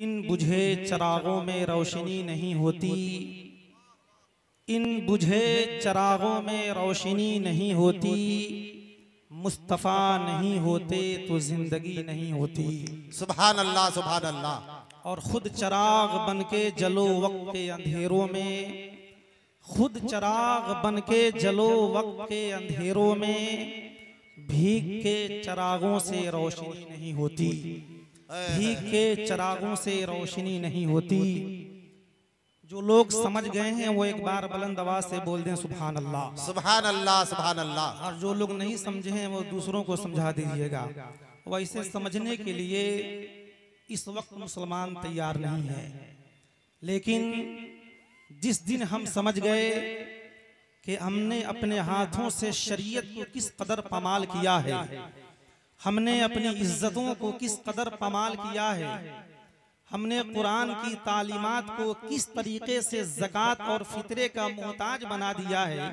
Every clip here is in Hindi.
इन बुझे चरागों में रोशनी नहीं होती, इन बुझे चरागों में रोशनी नहीं होती, मुस्तफ़ा नहीं होते तो जिंदगी नहीं होती। सुभान अल्लाह, सुभान अल्लाह। और खुद चराग बन के जलो वक्त के अंधेरों में, खुद चराग बन के जलो वक्त के अंधेरों में, भीग के चरागों से रोशनी नहीं होती, भीग के चरागों से रोशनी नहीं होती। जो लोग समझ गए हैं वो एक बार बुलंद आवाज से बोल दें सुभान अल्लाह, सुभान अल्लाह, सुभान अल्लाह। और जो लोग नहीं समझे हैं वो दूसरों को समझा दीजिएगा। वैसे समझने के लिए इस वक्त मुसलमान तैयार नहीं है, लेकिन जिस दिन हम समझ गए कि हमने अपने हाथों से शरीयत को किस कदर पमाल किया है, हमने अपनी इज्जतों को किस कदर पमाल किया है, हमने कुरान की तालीमात को किस तरीके से ज़कात और फितरे का मोहताज बना दिया है,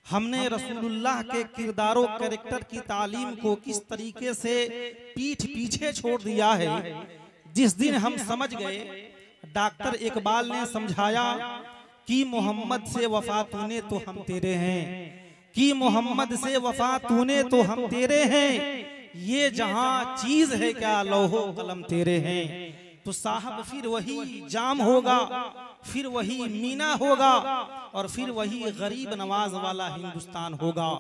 हमने रसूलुल्लाह के किरदारों कैरेक्टर की तालीम को किस तरीके से पीठ पीछे छोड़ दिया है। जिस दिन हम समझ गए, डॉक्टर इकबाल ने समझाया कि मोहम्मद से वफा तूने तो हम तेरे हैं, कि मोहम्मद से वफा तूने तो हम तेरे हैं, ये जहां चीज है क्या लौहो कलम तेरे हैं। तो साहब फिर वही जाम होगा, फिर वही मीना होगा, और फिर वही गरीब नवाज वाला हिंदुस्तान होगा।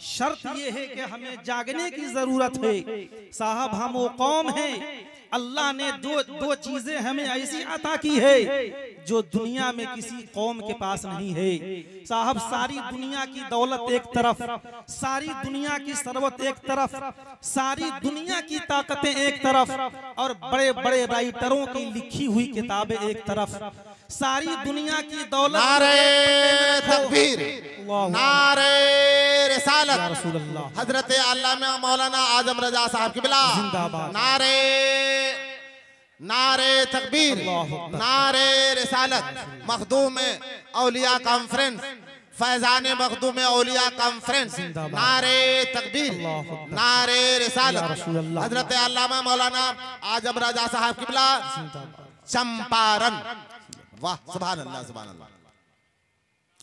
शर्त यह है कि हमें जागने की जरूरत है। साहब हम वो कौम है, अल्लाह ने दो चीजें हमें ऐसी अता की है जो दुनिया में किसी कौम के पास नहीं है। साहब सारी दुनिया की दौलत एक तरफ, सारी दुनिया की सरवत एक तरफ, सारी दुनिया की ताकतें एक तरफ, और बड़े बड़े राइटरों की लिखी हुई किताबें एक तरफ, सारी दुनिया की दौलत। नारे तकबीर, नारे रिसालत, हजरत अल्लामा मौलाना आजम रजा साहब की बिला जिंदाबाद। नारे तकबीर, नारे रिसालत। मखदूम औलिया कॉन्फ्रेंस, फैजान मखदूम औलिया कॉन्फ्रेंस, नारे तकबीर, नारे रिसालत। हजरत अल्लामा मौलाना आजम रजा साहब की बिला चंपारण। वाह, सुभान अल्लाह, सुभान अल्लाह।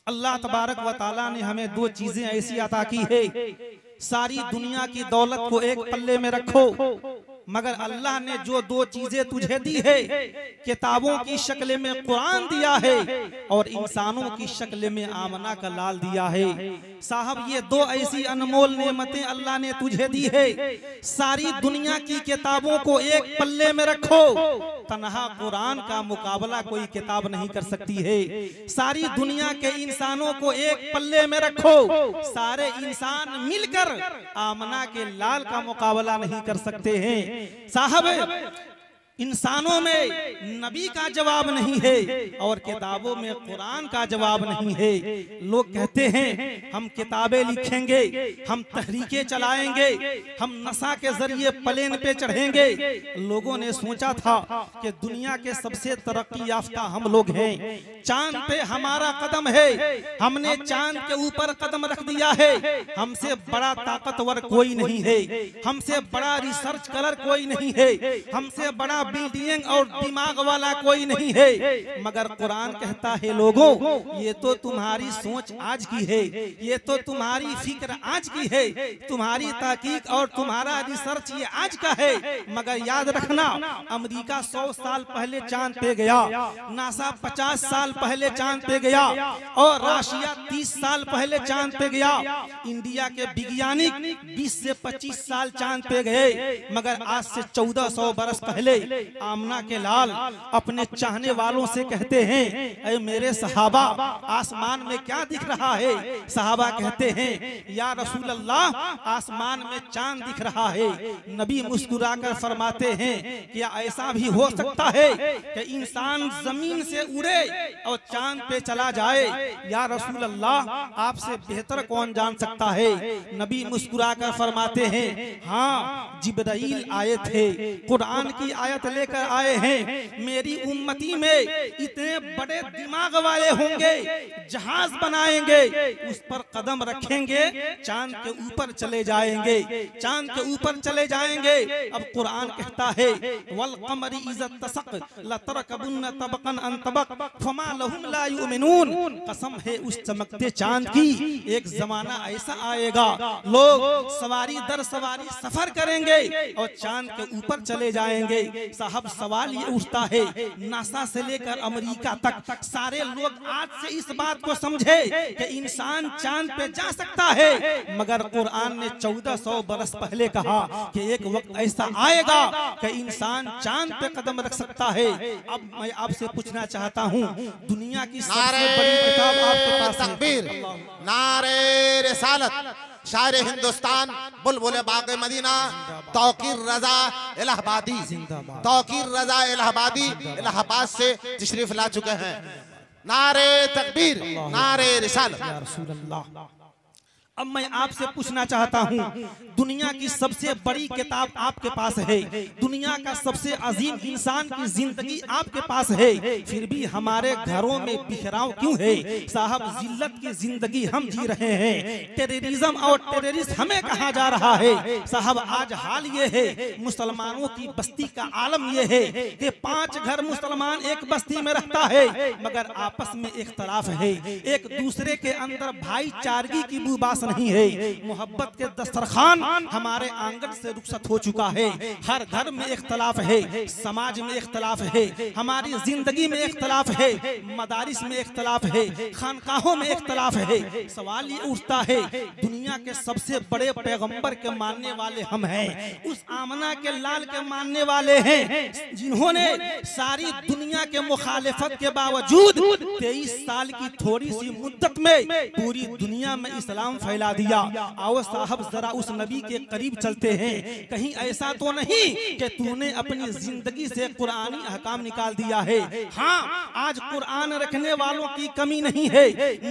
अल्लाह तबारक व ताला ने हमें दो चीजें ऐसी अता की है, सारी दुनिया की दौलत को एक पल्ले में रखो, मगर अल्लाह ने जो दो चीजें तुझे दी है, किताबों की शक्ल में कुरान दिया है और इंसानों की शक्ल में आमना का लाल दिया है। साहब ये दो ऐसी अनमोल नेमतें अल्लाह ने तुझे दी है। सारी दुनिया की किताबों को एक पल्ले में रखो, तन्हा कुरान का मुकाबला कोई किताब नहीं कर सकती है। सारी दुनिया के इंसानों को एक पल्ले में रखो, सारे इंसान मिलकर आमना के लाल का मुकाबला नहीं कर सकते हैं। साहब इंसानों में नबी का जवाब नहीं है और किताबों में कुरान का जवाब नहीं है। लोग कहते हैं हम किताबें लिखेंगे, हम तहरीकें चलाएंगे, हम नशा के जरिए प्लेन पे चढ़ेंगे। लोगों ने सोचा था कि दुनिया के सबसे तरक्की याफ्ता हम लोग हैं, चांद पे हमारा कदम है, हमने चांद के ऊपर कदम रख दिया है, हमसे बड़ा ताकतवर कोई नहीं है, हमसे बड़ा रिसर्च कलर कोई नहीं है, हमसे बड़ा बिल्डिंग और दिमाग वाला कोई नहीं है। मगर कुरान कहता है लोगों, ये तो तुम्हारी सोच आज की है, ये तो तुम्हारी फिक्र आज की है, तुम्हारी ताकीक और तुम्हारा रिसर्च ये आज का है। मगर याद रखना, अमेरिका 100 साल पहले चांद पे गया, नासा 50 साल पहले चांद पे गया, और रशिया 30 साल पहले चांद पे गया। इंडिया के वैज्ञानिक 20 से 25 साल चांद पे गए। मगर आज से 1400 बरस पहले आमना के लाल अपने चाहने वालों से कहते हैं, ऐ मेरे सहाबा आसमान में क्या दिख रहा है। सहाबा कहते हैं, या रसूल अल्लाह आसमान में चांद दिख रहा है। नबी मुस्कुराकर फरमाते हैं, क्या ऐसा भी हो सकता है कि इंसान जमीन से उड़े और चांद पे चला जाए। या रसूल अल्लाह आपसे बेहतर कौन जान सकता है। नबी मुस्कुराकर फरमाते हैं, हाँ जिब्राइल आए थे, कुरान की आयत लेकर आए हैं। मेरी उम्मती में इतने बड़े दिमाग वाले होंगे, जहाज बनाएंगे, उस पर कदम रखेंगे, चांद के ऊपर चले जाएंगे, चांद के ऊपर चले जाएंगे। अब कुरान कहता है वल कमरी इज़्ज़त तसक लतरकबुन्न तबकन अन तबक फमा लहुम ला युमिनून। कसम है उस चमकते चांद की, एक जमाना ऐसा आएगा लोग सवारी दर सवारी सफर करेंगे और चांद के ऊपर चले जाएंगे। साहब सवाल ये उठता है, नासा से लेकर अमेरिका तक सारे लोग आज से इस बात को समझे कि इंसान चांद पे जा सकता है, मगर कुरान ने 1400 बरस पहले कहा कि एक वक्त ऐसा आएगा कि इंसान चांद पे कदम रख सकता है। अब मैं आपसे पूछना चाहता हूँ, दुनिया की सबसे बड़ी किताब आपके पास है, नारे रिसालत, शायर हिंदुस्तान, बुलबुल बाग मदीना, तौकीर रजा इलाहाबादी, तौकीर रजा इलाहाबादी इलाहाबाद से तशरीफ ला चुके हैं। नारे तकबीर, नारे रिसालत। अब मैं आपसे पूछना चाहता हूँ, दुनिया की सबसे बड़ी किताब आपके पास है, दुनिया का सबसे अजीम इंसान की जिंदगी आपके पास है, फिर भी हमारे घरों में बिखराव क्यों है? साहब जिल्लत की जिंदगी हम जी रहे हैं, टेररिज्म और टेररिस्ट हमें कहा जा रहा है। साहब आज हाल ये है, मुसलमानों की बस्ती का आलम ये है कि 5 घर मुसलमान एक बस्ती में रहता है, मगर आपस में इख्तलाफ है, एक दूसरे के अंदर भाईचारगी की बुबास नहीं है। मोहब्बत के दस्तरखान हमारे आंगन से रुखसत हो चुका है। हर घर में इख्तलाफ है, समाज में इख्तलाफ है, हमारी जिंदगी में इख्तलाफ है, मदारिस में इख्तलाफ है, खानकाहों में इख्तलाफ है। सवाल ये उठता है, दुनिया के सबसे बड़े पैगंबर के मानने वाले हम हैं, उस आमना के लाल के मानने वाले हैं, जिन्होंने सारी दुनिया के मुखालिफत के बावजूद 23 साल की थोड़ी सी मुद्दत में पूरी दुनिया में इस्लाम फैला दिया। आओ साहब जरा उस नबी के करीब चलते हैं, कहीं ऐसा तो नहीं कि तूने अपनी जिंदगी से कुरानी अहकाम निकाल दिया है। हाँ, आज कुरान रखने वालों की कमी नहीं है,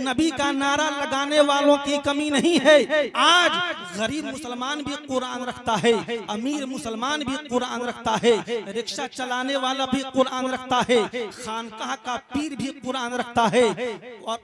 नबी का नारा लगाने वालों की कमी नहीं है। आज गरीब मुसलमान भी कुरान रखता है, अमीर मुसलमान भी कुरान रखता है, रिक्शा चलाने वाला भी कुरान रखता है, खानकाह का पीर भी कुरान रखता है,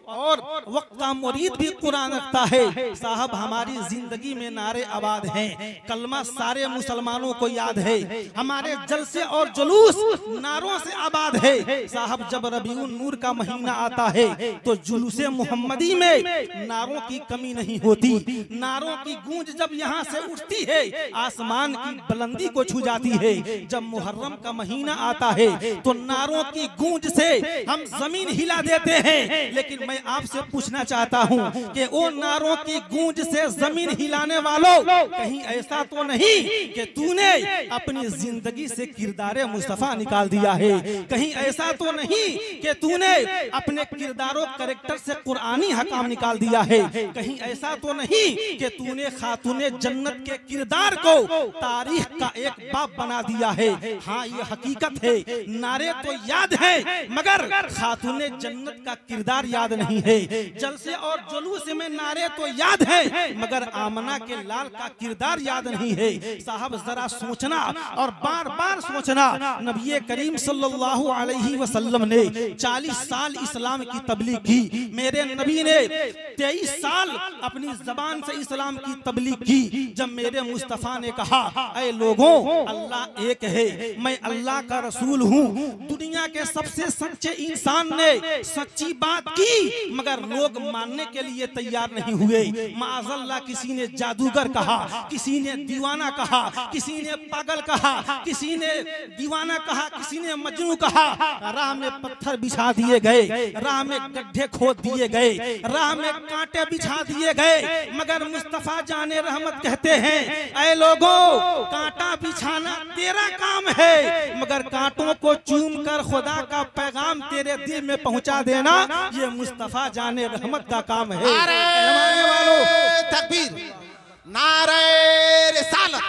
और वक्त का मुरीद भी कुरान रखता है। साहब हमारी जिंदगी में नारे आबाद हैं, कलमा सारे मुसलमानों को याद है, हमारे जलसे और जुलूस नारों से आबाद है। साहब जब रबीउन नूर का महीना आता है तो जुलूसे मोहम्मदी में नारों की कमी नहीं होती। नारों की गूंज जब यहाँ से उठती है आसमान की बुलंदी को छू जाती है। जब मुहर्रम का महीना आता है तो नारों की गूंज से हम जमीन हिला देते हैं। लेकिन मैं आपसे पूछना चाहता हूँ कि वो नारों की गूंज से जमीन हिलाने वालों, कहीं ऐसा तो नहीं कि तूने अपनी जिंदगी से किरदारे मुस्तफा निकाल दिया है? कहीं ऐसा तो नहीं कि तूने अपने किरदारों कैरेक्टर से कुरानी हकाम निकाल दिया है? कहीं ऐसा तो नहीं कि तूने खातूने जन्नत के किरदार को तारीख का एक बाब बना दिया है? हाँ, ये हकीकत है, नारे तो याद है मगर खातूने जन्नत का किरदार याद नहीं है। जलसे और जुलूस में नारे तो याद है मगर आमना के लाल का किरदार याद नहीं है। साहब जरा सोचना और बार बार सोचना, नबी करीम सल्लल्लाहु अलैहि वसल्लम ने 40 साल इस्लाम की तबलीग की, मेरे नबी ने 23 साल अपनी जबान से इस्लाम की तबलीग की। जब मेरे मुस्तफा ने कहा, ऐ लोगों, अल्लाह एक है, मैं अल्लाह का रसूल हूँ, दुनिया के सबसे सच्चे इंसान ने सच्ची बात की मगर लोग मानने के लिए तैयार नहीं हुए। माअज़ल्लाह किसी ने जादूगर कहा, किसी ने दीवाना कहा, किसी ने पागल कहा, किसी ने दीवाना कहा, किसी ने मजनू कहा। राह में पत्थर बिछा दिए गए, राह में गड्ढे खोद दिए गए, राह में कांटे बिछा दिए गए, मगर मुस्तफा जाने रहमत कहते हैं, ऐ लोगों, कांटा बिछाना तेरा काम है मगर कांटों को चूम कर खुदा का पैगाम तेरे दिल में पहुंचा देना ये मुस्तफा जाने रहमत का काम है। तकबीर, नारे रिसालत,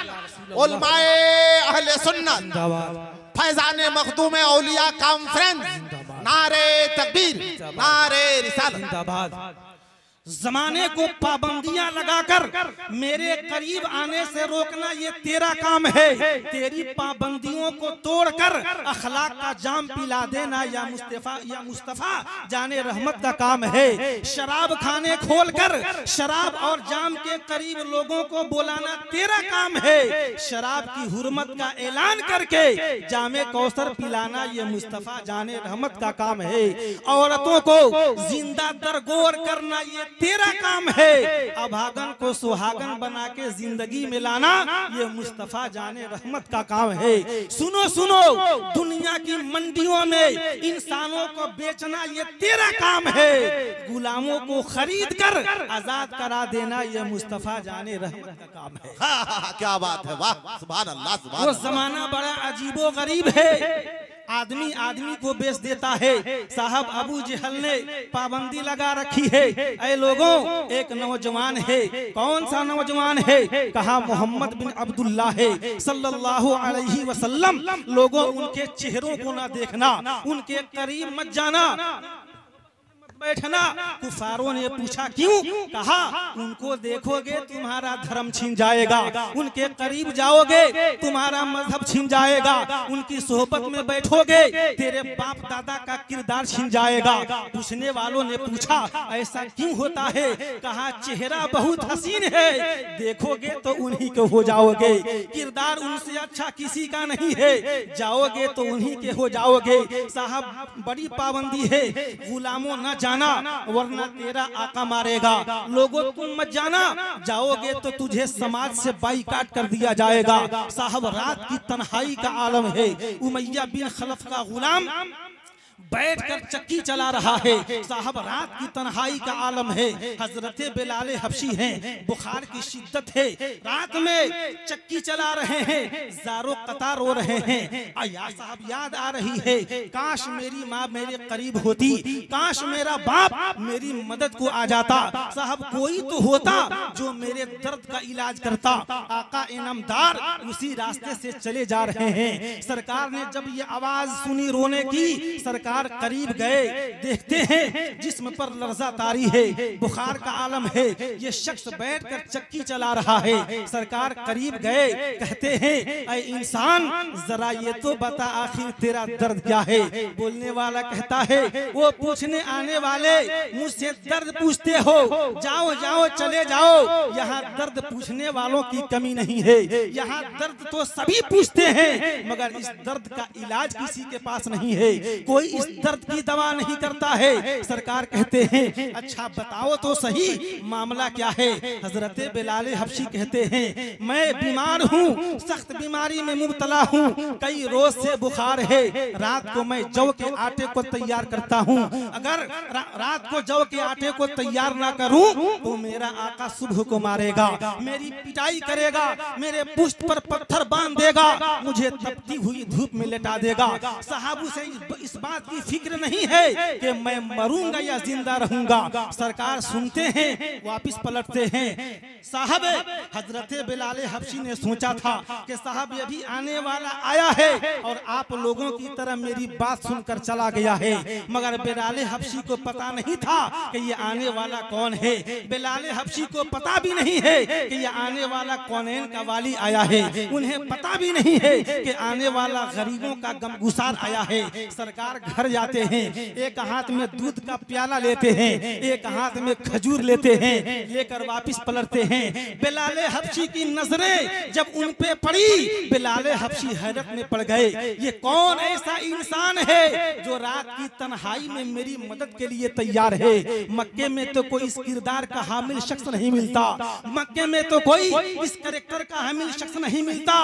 उलमाए अहले सुन्नत, फैजाने मखदूम औलिया कॉन्फ्रेंस, नारे तकबीर, नारे रिसालत। जमाने को पाबंदियां लगाकर मेरे करीब आने से रोकना ये तेरा काम है। तेरी पाबंदियों को तोड़कर अखलाक का जाम पिला देना या मुस्तफा जाने रहमत का काम है। शराब खाने खोलकर शराब और जाम के करीब लोगों को बुलाना तेरा काम है। शराब की हुर्मत का ऐलान करके जामे कौसर पिलाना ये मुस्तफा जाने रहमत का काम है। औरतों को जिंदा दरगोर करना ये तेरा काम है। अभागन को सुहागन बना के जिंदगी में लाना ये मुस्तफा जाने रहमत का काम है। सुनो सुनो, दुनिया की मंडियों में इंसानों को बेचना ये तेरा काम है। गुलामों को खरीद कर आजाद करा देना ये मुस्तफा जाने रहमत का काम है। क्या बात है, वाह सुभान अल्लाह सुभान। वो जमाना बड़ा अजीबो गरीब है, आदमी आदमी को बेच देता है। साहब अबू जहल ने पाबंदी लगा रखी है। ऐ लोगों, एक नौजवान है। कौन सा नौजवान है? कहा मोहम्मद बिन अब्दुल्लाह है सल्लल्लाहु अलैहि वसल्लम। लोगों, उनके चेहरों को ना देखना, उनके करीब मत जाना, बैठना। कुफारों ने पूछा क्यों? कहा उनको देखोगे तुम्हारा धर्म छिन जाएगा, उनके करीब जाओगे तुम्हारा मजहब छिन जाएगा, उनकी सोहबत में बैठोगे तेरे बाप दादा का किरदार छिन जाएगा। पूछने वालों ने पूछा ऐसा क्यों होता है? कहा चेहरा बहुत हसीन है, देखोगे तो उन्हीं के हो जाओगे, किरदार उनसे अच्छा किसी का नहीं है, जाओगे तो उन्हीं के हो जाओगे। साहब बड़ी पाबंदी है, गुलामों न जाना वरना तेरा आका मारेगा। लोगों तुम मत जाना, जाओगे तो तुझे समाज से बाइकाट कर दिया जाएगा। साहब रात की तन्हाई का आलम है। उमैया बिन खलफ का गुलाम बैठकर चक्की चला रहा है। साहब रात की तन्हाई का आलम है। हजरत बिलाल हबशी हैं, बुखार की शिद्दत है, रात में चक्की चला रहे हैं, जारो कतार रो रहे हैं। आया साहब याद आ रही है, काश मेरी माँ मेरे करीब होती, काश मेरा बाप मेरी मदद को आ जाता। साहब कोई तो होता जो मेरे दर्द का इलाज करता। आका इनामदार उसी रास्ते से चले जा रहे हैं। सरकार ने जब ये आवाज सुनी रोने की, सरकार करीब गए, देखते हैं जिस्म पर लर्जा तारी है, बुखार का आलम है, ये शख्स बैठकर चक्की चला रहा है। सरकार करीब गए, कहते हैं ऐ इंसान जरा ये तो बता आखिर तेरा दर्द क्या है? बोलने वाला कहता है वो पूछने आने वाले मुझसे दर्द पूछते हो, जाओ जाओ चले जाओ, यहाँ दर्द पूछने वालों की कमी नहीं है, यहाँ दर्द तो सभी पूछते हैं मगर इस दर्द का इलाज किसी के पास नहीं है, कोई इस दर्द की दवा नहीं करता है। सरकार कहते हैं अच्छा बताओ तो सही मामला क्या है? हजरत बिलाल हबशी कहते हैं मैं बीमार हूँ, सख्त बीमारी में मुब्तला हूँ, कई रोज से बुखार है, रात को मैं जौ के आटे को तैयार करता हूँ, अगर रात को जौ के आटे को तैयार ना करूँ तो मेरा आका सुबह को मारेगा, मेरी पिटाई करेगा, मेरे पुष्ट पर पत्थर बांध देगा, मुझे तपती हुई धूप में लेटा देगा। साहब उसे इस बात की फिक्र नहीं है कि मैं मरूंगा या जिंदा रहूंगा। सरकार सुनते हैं, वापस पलटते हैं। साहब हजरत बिलाल हबशी ने सोचा था कि साहब ये भी आने वाला आया है और आप लोगों की तरह मेरी बात सुनकर चला गया है, मगर बिलाल हबशी को पता नहीं था कि ये आने वाला कौन है। बिलाल हबशी को पता भी नहीं है कि ये आने वाला कौनैन का वाली आया है, उन्हें पता भी नहीं है कि आने वाला गरीबों का गमगुसार आया है। सरकार घर जाते हैं, एक हाथ में दूध का प्याला लेते हैं, एक हाथ में खजूर लेते हैं, लेकर वापस पलटते हैं। बिलाल हबशी की नजरें जब उन पे पड़ी, बिलाल हबशी हैरत में पड़ गए, ये कौन ऐसा इंसान है जो रात की तन्हाई में मेरी मदद के लिए तैयार है? मक्के में तो कोई इस किरदार का हामिल शख्स नहीं मिलता, मक्के में तो कोई इस कैरेक्टर का हामिल शख्स नहीं मिलता।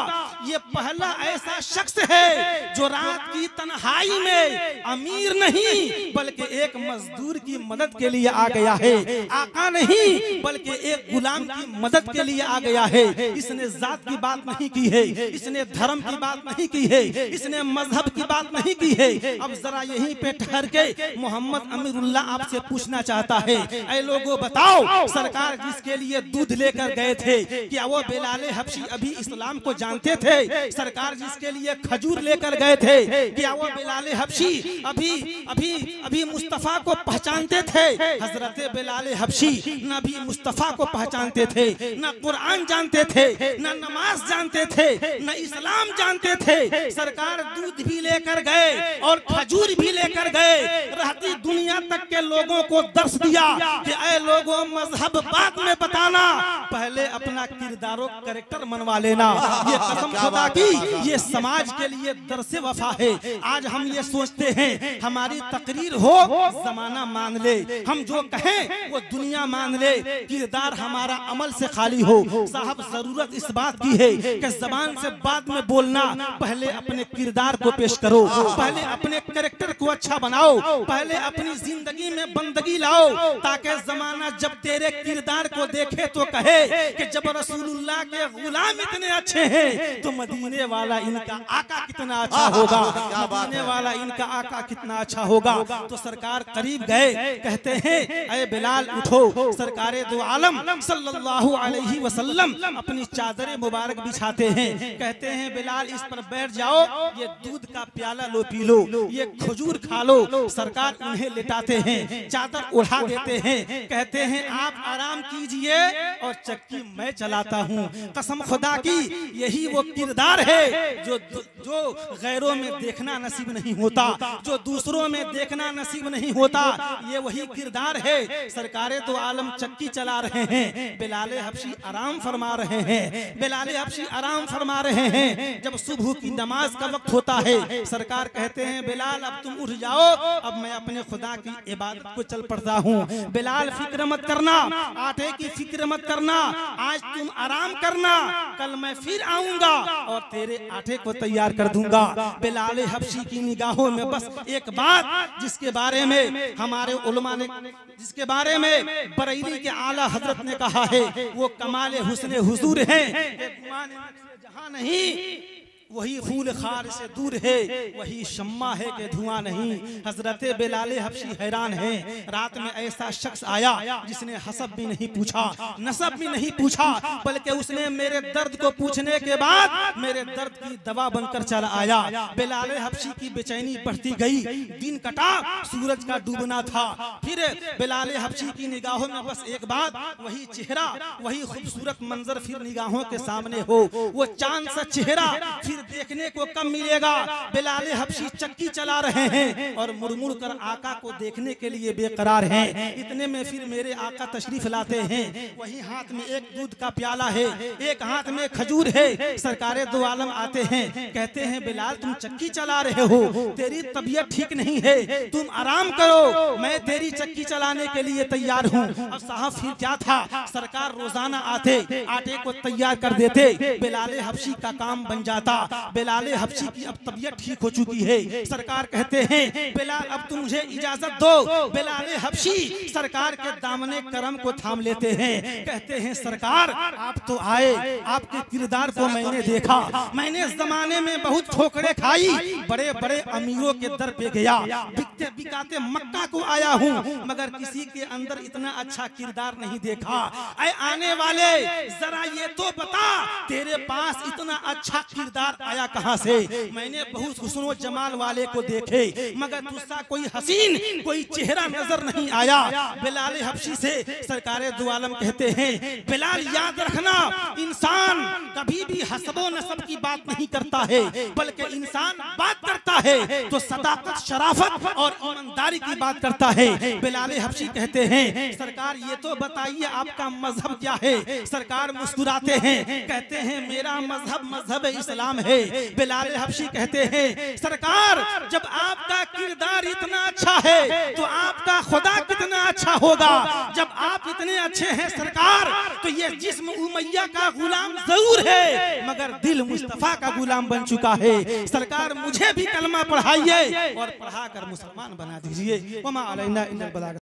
ये पहला ऐसा शख्स है जो रात की तन्हाई में अमीर नहीं बल्कि एक मजदूर की मदद के लिए आ गया है, आका नहीं बल्कि एक गुलाम की मदद के लिए आ गया है। इसने जात की बात नहीं की है, इसने धर्म की बात नहीं की है, इसने मजहब की बात नहीं की है। अब जरा यहीं पे ठहर के मोहम्मद अमीरुल्लाह आपसे पूछना चाहता है, ऐ लोगों बताओ सरकार जिसके लिए दूध लेकर गए थे क्या वो बिलाल हबशी अभी इस्लाम को जानते थे? सरकार जिसके लिए खजूर लेकर गए थे क्या वो बिलाल हबशी अभी अभी अभी मुस्तफा को पहचानते थे हजरत बिलाल हबशी, न अभी मुस्तफा को पहचानते थे, न कुरान जानते थे, न नमाज जानते थे, न इस्लाम जानते थे। सरकार दूध भी लेकर गए और खजूर भी लेकर गए, रहती दुनिया तक के लोगों को दर्श दिया कि ऐ लोगों मजहब बाद में बताना, पहले अपना किरदारों कैरेक्टर मनवा लेना। ये कसम खुदा की ये समाज के लिए दर्स वफा है। आज हम ये सोचते हैं हमारी तकरीर हो जमाना मान ले, हम जो कहें वो दुनिया मान ले, किरदार हमारा अमल से खाली हो। साहब जरूरत इस बात की है कि जबान से बाद में बोलना, पहले अपने किरदार को पेश करो, पहले अपने कैरेक्टर को अच्छा बनाओ, पहले अपनी जिंदगी में बंदगी लाओ, ताकि जमाना जब तेरे किरदार को देखे तो कहे कि जब रसूलुल्लाह के गुलाम इतने अच्छे हैं तो मदीने वाला इनका आका कितना अच्छा होगा, मदीने वाला इनका आका कितना अच्छा होगा। तो सरकार करीब गए, कहते हैं ऐ बिलाल उठो। सरकारे दो आलम सल्लल्लाहु अलैहि वसल्लम अपनी चादर मुबारक बिछाते हैं, कहते हैं बिलाल इस पर बैठ जाओ, ये दूध का प्याला लो पी लो, ये खजूर खा लो। सरकार उन्हें लिटाते हैं, चादर उड़ा देते हैं, कहते हैं आप आराम कीजिए और चक्की मैं चलाता हूँ। कसम खुदा की यही वो किरदार है जो गैरों में देखना नसीब नहीं होता, जो दूसरों में देखना नसीब नहीं होता, ये वही किरदार है। सरकारे तो आलम चक्की चला रहे हैं, बिलाल हबशी आराम फरमा रहे हैं, बिलाल हबशी आराम फरमा रहे हैं। जब सुबह की नमाज का वक्त होता है, सरकार कहते हैं बिलाल अब तुम उठ जाओ, अब मैं अपने खुदा की इबादत को चल पड़ता हूँ। बिलाल फिक्र मत करना, आटे की फिक्र मत करना, आज तुम आराम करना, कल मैं फिर आऊंगा और तेरे आटे को तैयार कर दूंगा। बिलाल हबशी की निगाहों में बस एक बात जिसके बारे में हमारे उलमा ने, जिसके बारे में बरेली के आला हजरत ने कहा है, वो कमाले हुस्ने हुजूर है, जहां नहीं वही फूल खार से दूर है, वही शम्मा है कि धुआं नहीं। हजरत बिलाल हबशी हैरान है। रात में ऐसा शख्स आया जिसने हसब भी नहीं पूछा, नसब भी नहीं पूछा, बल्कि उसने मेरे दर्द को पूछने के बाद मेरे दर्द की दवा बनकर चला आया। बिलाल हबशी की बेचैनी बढ़ती गई, दिन कटा, सूरज का डूबना था। फिर बिलाल हबशी की निगाहों में बस एक बात, वही चेहरा, वही खूबसूरत मंजर फिर निगाहों के सामने हो, वो चांद सा चेहरा फिर देखने को कम मिलेगा। बिलाल हबशी चक्की चला रहे हैं और मुड़मुड़ कर आका को देखने के लिए बेकरार हैं। इतने में फिर मेरे आका तशरीफ लाते हैं, वही हाथ में एक दूध का प्याला है, एक हाथ में खजूर है। सरकारे दो आलम आते हैं, कहते हैं बिलाल तुम चक्की चला रहे हो, तेरी तबीयत ठीक नहीं है, तुम आराम करो, मैं तेरी चक्की चलाने के लिए तैयार हूँ। अब साहब फिर क्या था, सरकार रोजाना आते, आटे को तैयार कर देते, बिलाल हबशी का काम बन जाता। बिलाल हबशी की अब तबीयत ठीक हो चुकी है। सरकार कहते हैं बिलाल अब तुम मुझे इजाजत दो। बिलाल हबशी सरकार के दामने करम को थाम लेते हैं, कहते हैं सरकार आप तो आए, आपके किरदार को मैंने देखा, मैंने जमाने में बहुत ठोकरें खाई, बड़े बड़े अमीरों के दर पे गया, बिकते बिकाते मक्का को आया हूँ, मगर किसी के अंदर इतना अच्छा किरदार नहीं देखा। ऐ आने वाले जरा ये तो बता तेरे पास इतना अच्छा किरदार आया कहां से? मैंने बहुत हुस्न जमाल वाले को देखे, मगर तुझसा कोई हसीन कोई चेहरा नजर नहीं आया। बिलाल हबशी से सरकारे दो आलम कहते हैं बिलाल याद रखना, इंसान कभी भी हसबो नसब की बात नहीं करता है, बल्कि इंसान बात करता है तो सदाकत, शराफत और ईमानदारी की बात करता है। बिलाल हबशी कहते हैं सरकार ये तो बताइए आपका मजहब क्या है? सरकार मुस्कुराते हैं, कहते हैं मेरा मजहब मजहब इस्लाम है। बिलाल हबशी कहते हैं सरकार जब आपका किरदार इतना अच्छा है तो आपका खुदा कितना अच्छा होगा। जब आप इतने अच्छे हैं सरकार तो ये जिस्म उमैया का गुलाम जरूर है, मगर दिल मुस्तफा का गुलाम बन चुका है। सरकार मुझे भी कलमा पढ़ाइए और पढ़ाकर मुसलमान बना दीजिए। वमा अलैना इल्लल बलाग।